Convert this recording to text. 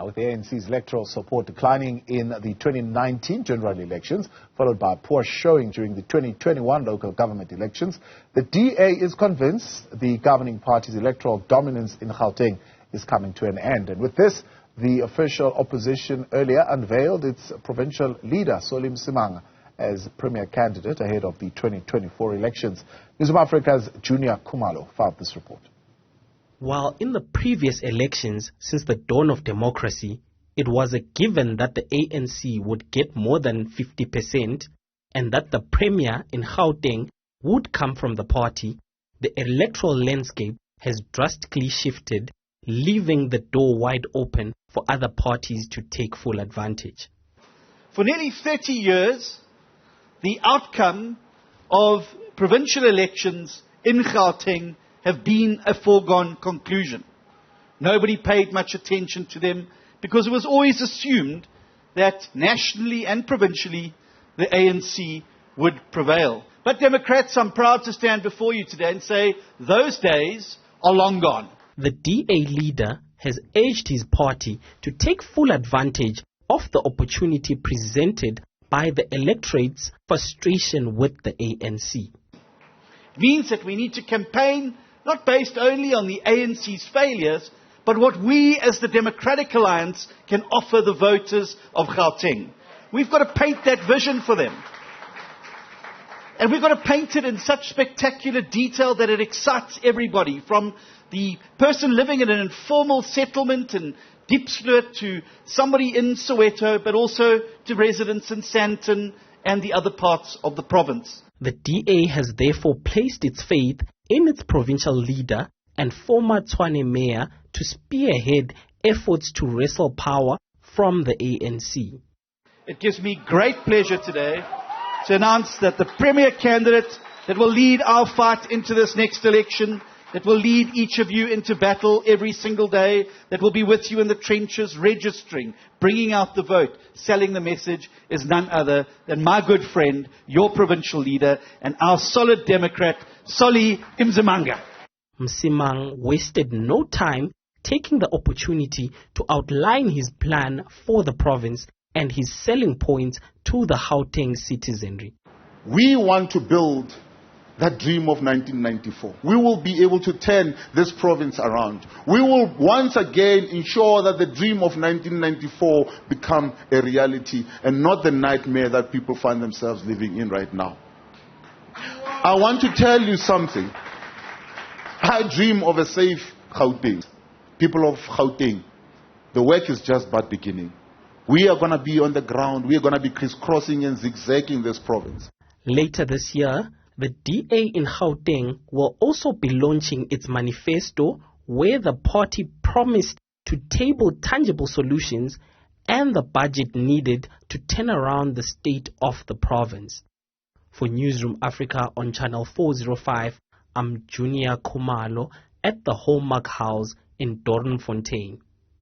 With the ANC's electoral support declining in the 2019 general elections, followed by a poor showing during the 2021 local government elections, the DA is convinced the governing party's electoral dominance in Gauteng is coming to an end. And with this, the official opposition earlier unveiled its provincial leader, Solly Msimanga, as premier candidate ahead of the 2024 elections. Newzroom Afrika's Juniour Khumalo filed this report. While in the previous elections, since the dawn of democracy, it was a given that the ANC would get more than 50% and that the premier in Gauteng would come from the party, the electoral landscape has drastically shifted, leaving the door wide open for other parties to take full advantage. For nearly 30 years, the outcome of provincial elections in Gauteng have been a foregone conclusion. Nobody paid much attention to them because it was always assumed that nationally and provincially the ANC would prevail. But Democrats, I'm proud to stand before you today and say those days are long gone. The DA leader has urged his party to take full advantage of the opportunity presented by the electorate's frustration with the ANC. It means that we need to campaign not based only on the ANC's failures, but what we as the Democratic Alliance can offer the voters of Gauteng. We've got to paint that vision for them. And we've got to paint it in such spectacular detail that it excites everybody, from the person living in an informal settlement in Diepsloot to somebody in Soweto, but also to residents in Sandton and the other parts of the province. The DA has therefore placed its faith in its provincial leader and former Tshwane mayor to spearhead efforts to wrestle power from the ANC. It gives me great pleasure today to announce that the premier candidate that will lead our fight into this next election, that will lead each of you into battle every single day, that will be with you in the trenches, registering, bringing out the vote, selling the message, is none other than my good friend, your provincial leader, and our solid Democrat, Solly Msimanga. Msimanga wasted no time taking the opportunity to outline his plan for the province and his selling points to the Gauteng citizenry. We want to build that dream of 1994. We will be able to turn this province around. We will once again ensure that the dream of 1994 become a reality and not the nightmare that people find themselves living in right now. I want to tell you something. I dream of a safe Gauteng. People of Gauteng, the work is just but beginning. We are going to be on the ground. We are going to be crisscrossing and zigzagging this province. Later this year, the DA in Gauteng will also be launching its manifesto, where the party promised to table tangible solutions and the budget needed to turn around the state of the province. For Newzroom Afrika on Channel 405, I'm Juniour Khumalo at the Hallmark House in Doornfontein.